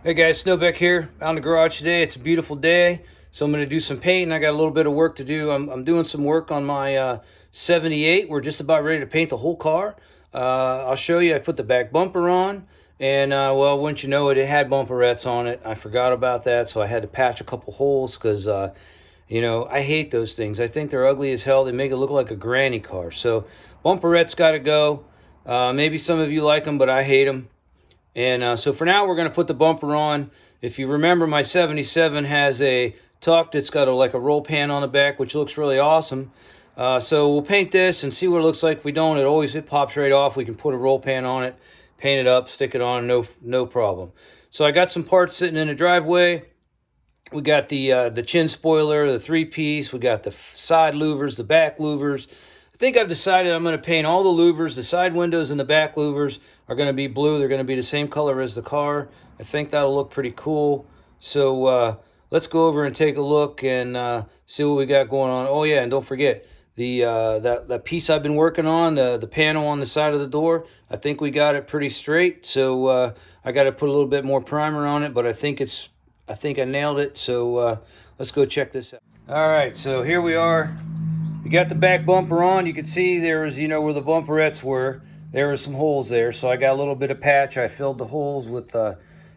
Hey guys, Snowbeck here, out in the garage today. It's a beautiful day, so I'm going to do some painting. I got a little bit of work to do. I'm doing some work on my 78. We're just about ready to paint the whole car. I'll show you. I put the back bumper on, and well, wouldn't you know it, it had bumperettes on it. I forgot about that, so I had to patch a couple holes because, I hate those things. I think they're ugly as hell. They make it look like a granny car. So bumperettes got to go. Maybe some of you like them, but I hate them. And so for now, we're going to put the bumper on. If you remember, my 77 has a tuck that's got like a roll pan on the back, which looks really awesome. So we'll paint this and see what it looks like. If we don't, it pops right off. We can put a roll pan on it, paint it up, stick it on, no problem. So I got some parts sitting in the driveway. We got the chin spoiler, the 3-piece. We got the side louvers, the back louvers. I think I've decided I'm going to paint all the louvers. The side windows and the back louvers are going to be blue. They're going to be the same color as the car. I think that'll look pretty cool. So let's go over and take a look and see what we got going on. Oh yeah, and don't forget the that piece I've been working on, the panel on the side of the door. I think we got it pretty straight. So I got to put a little bit more primer on it, but I think I nailed it. So let's go check this out. All right, so here we are. We got the back bumper on. You can see there was, where the bumperettes were. There were some holes there. So I got a little bit of patch. I filled the holes with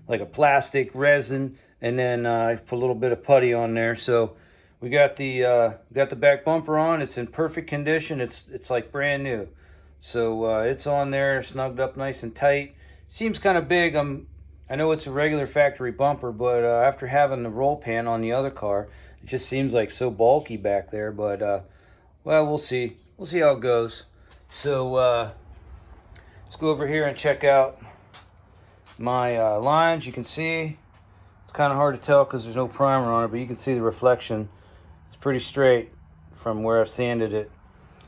like a plastic resin, and then I put a little bit of putty on there. So we got the back bumper on. It's in perfect condition. It's like brand new. So it's on there, snugged up nice and tight. Seems kind of big. I know it's a regular factory bumper, but after having the roll pan on the other car, it just seems like so bulky back there. But well, we'll see. We'll see how it goes. So let's go over here and check out my lines. You can see it's kind of hard to tell because there's no primer on it, but you can see the reflection. It's pretty straight from where I've sanded it.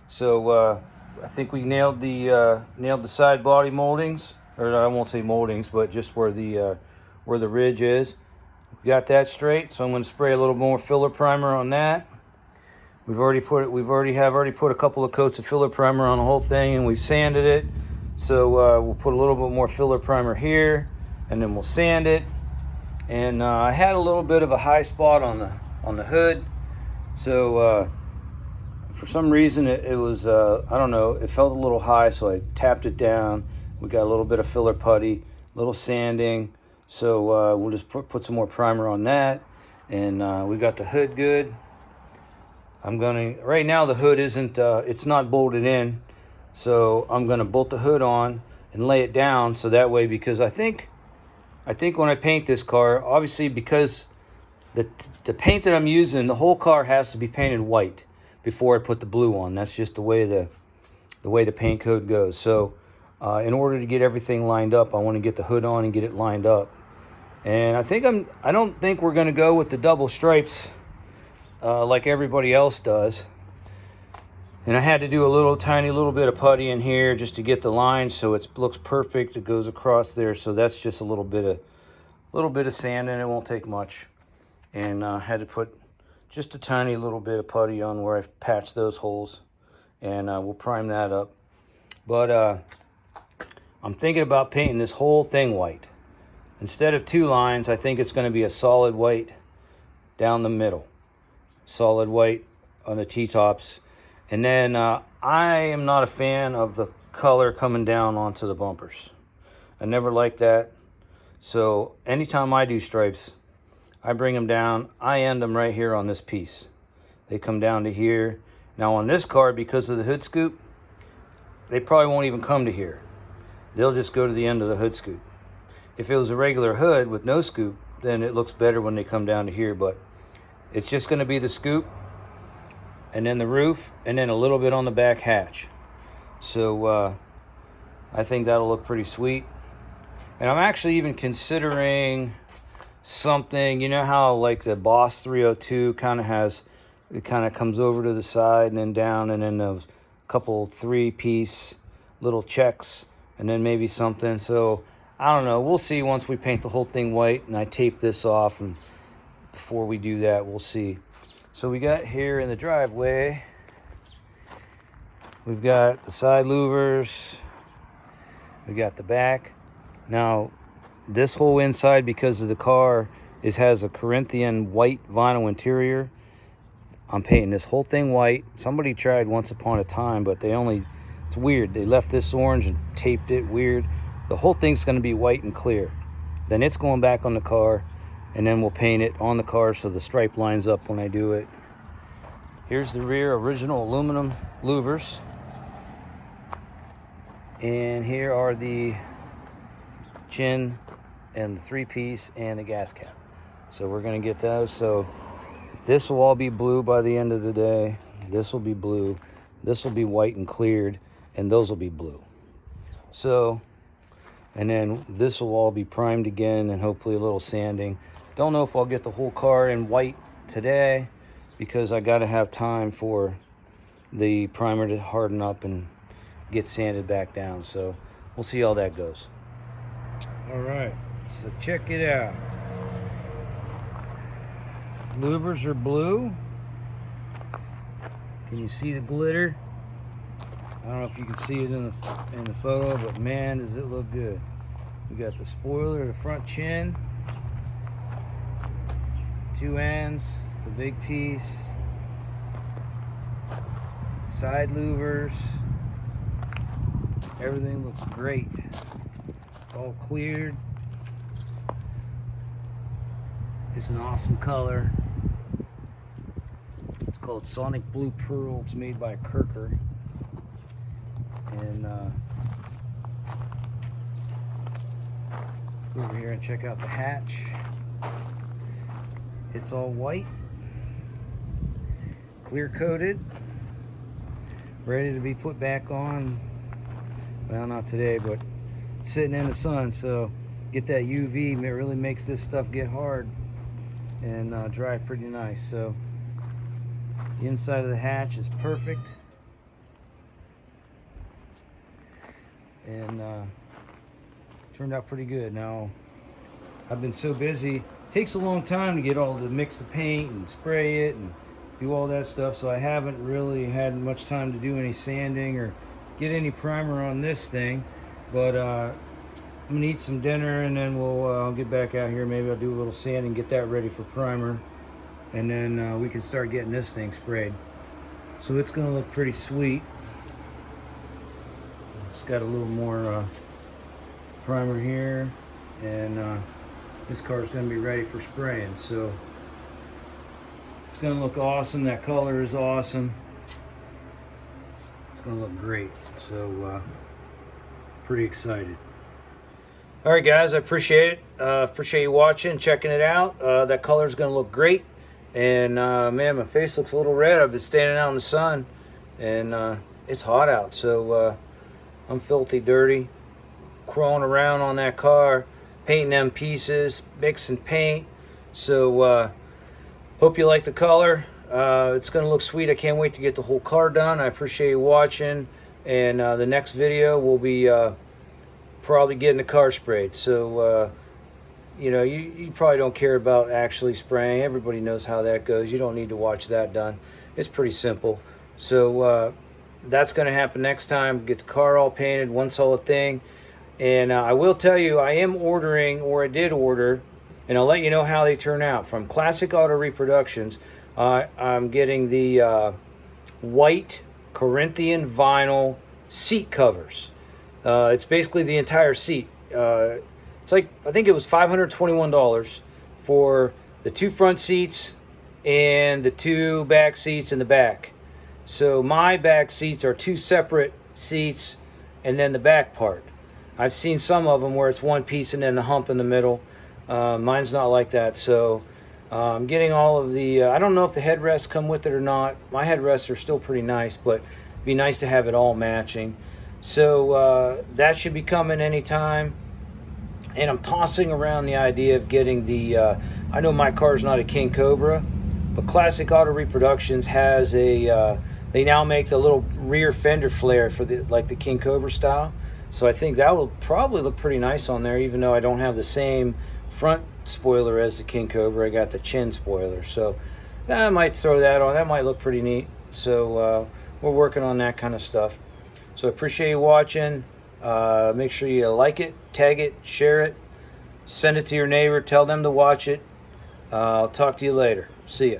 So I think we nailed the side body moldings, or I won't say moldings, but just where the ridge is. We got that straight. So I'm going to spray a little more filler primer on that. We've already put a couple of coats of filler primer on the whole thing, and we've sanded it. So we'll put a little bit more filler primer here, and then we'll sand it. And I had a little bit of a high spot on the hood, so for some reason it was I don't know, it felt a little high, so I tapped it down. We got a little bit of filler putty, a little sanding. So we'll just put some more primer on that, and we got the hood good. Right now the hood isn't, it's not bolted in. So I'm gonna bolt the hood on and lay it down so that way, because I think when I paint this car, obviously because the paint that I'm using, the whole car has to be painted white before I put the blue on. That's just the way the paint code goes. So in order to get everything lined up, I want to get the hood on and get it lined up. And I don't think we're gonna go with the double stripes like everybody else does. And I had to do a tiny little bit of putty in here just to get the line so it looks perfect. It goes across there. So that's just a little bit of sand, and it won't take much. And I had to put just a tiny little bit of putty on where I've patched those holes, and we'll prime that up. But I'm thinking about painting this whole thing white. Instead of 2 lines, I think it's going to be a solid white down the middle. Solid white on the T-tops. And then I am not a fan of the color coming down onto the bumpers. I never liked that. So anytime I do stripes, I bring them down. I end them right here on this piece. They come down to here. Now on this car, because of the hood scoop, they probably won't even come to here. They'll just go to the end of the hood scoop. If it was a regular hood with no scoop, then it looks better when they come down to here. But it's just going to be the scoop, and then the roof, and then a little bit on the back hatch. So I think that'll look pretty sweet. And I'm actually even considering something, you know how like the Boss 302 kind of comes over to the side and then down, and then those couple 3-piece little checks, and then maybe something. So I don't know, we'll see once we paint the whole thing white and I tape this off, and before we do that, we'll see. So we got here in the driveway, we've got the side louvers, we got the back. Now this whole inside, because of the car has a Corinthian white vinyl interior. I'm painting this whole thing white. Somebody tried once upon a time, but it's weird. They left this orange and taped it weird. The whole thing's going to be white and clear. Then it's going back on the car, and then we'll paint it on the car so the stripe lines up when I do it. Here's the rear original aluminum louvers. And here are the chin and the 3-piece and the gas cap. So we're going to get those. So this will all be blue by the end of the day. This will be blue. This will be white and cleared, and those will be blue. So, and then this will all be primed again, and hopefully a little sanding. Don't know if I'll get the whole car in white today, because I got to have time for the primer to harden up and get sanded back down. So we'll see how that goes. All right, so check it out. Louvers are blue. Can you see the glitter? I don't know if you can see it in the photo, but man, does it look good. We got the spoiler, the front chin, 2 ends, the big piece, side louvers. Everything looks great. It's all cleared. It's an awesome color. It's called Sonic Blue Pearl. It's made by Kirker. And let's go over here and check out the hatch. It's all white, clear coated, ready to be put back on. Well, not today, but sitting in the sun, so get that UV. It really makes this stuff get hard and dry pretty nice. So the inside of the hatch is perfect, and turned out pretty good. Now I've been so busy, it takes a long time to get all the mix the paint and spray it and do all that stuff, so I haven't really had much time to do any sanding or get any primer on this thing. But I'm gonna eat some dinner, and then I'll get back out here. Maybe I'll do a little sanding, get that ready for primer, and then we can start getting this thing sprayed. So it's gonna look pretty sweet. It's got a little more primer here, and this car is gonna be ready for spraying. So it's gonna look awesome. That color is awesome. It's gonna look great. So pretty excited. All right, guys, I appreciate it. Appreciate you watching, checking it out. That color is gonna look great. And man, my face looks a little red. I've been standing out in the sun, and it's hot out. So I'm filthy dirty, crawling around on that car, painting them pieces, mixing paint. So hope you like the color. It's gonna look sweet. I can't wait to get the whole car done. I appreciate you watching, and the next video will be probably getting the car sprayed. So you know, you probably don't care about actually spraying. Everybody knows how that goes. You don't need to watch that done. It's pretty simple. So that's going to happen next time. Get the car all painted, one solid thing. And I will tell you, I am ordering, or I did order, and I'll let you know how they turn out. From Classic Auto Reproductions, I'm getting the white Corinthian vinyl seat covers. It's basically the entire seat. It's like, I think it was $521 for the 2 front seats and the 2 back seats in the back. So my back seats are 2 separate seats, and then the back part. I've seen some of them where it's one piece and then the hump in the middle. Mine's not like that. So I'm getting all of the, I don't know if the headrests come with it or not. My headrests are still pretty nice, but it'd be nice to have it all matching. So that should be coming anytime. And I'm tossing around the idea of getting the, I know my car's not a King Cobra, but Classic Auto Reproductions has a, they now make the little rear fender flare for the, like the King Cobra style. So I think that will probably look pretty nice on there, even though I don't have the same front spoiler as the King Cobra. I got the chin spoiler. So I might throw that on. That might look pretty neat. So we're working on that kind of stuff. So I appreciate you watching. Make sure you like it, tag it, share it. Send it to your neighbor. Tell them to watch it. I'll talk to you later. See ya.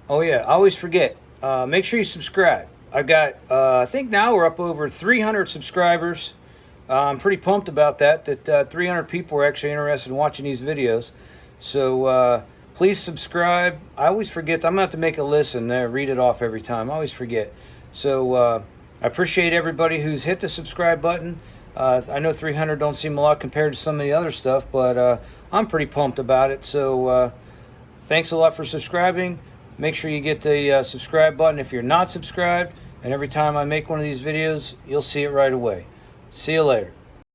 Oh yeah, I always forget. Make sure you subscribe. I've got, I think now we're up over 300 subscribers. I'm pretty pumped about that. That 300 people are actually interested in watching these videos. So please subscribe. I always forget. I'm gonna have to make a list and read it off every time. I always forget. So I appreciate everybody who's hit the subscribe button. I know 300 don't seem a lot compared to some of the other stuff, but I'm pretty pumped about it. So thanks a lot for subscribing. Make sure you get the subscribe button if you're not subscribed, and every time I make one of these videos, you'll see it right away. See you later.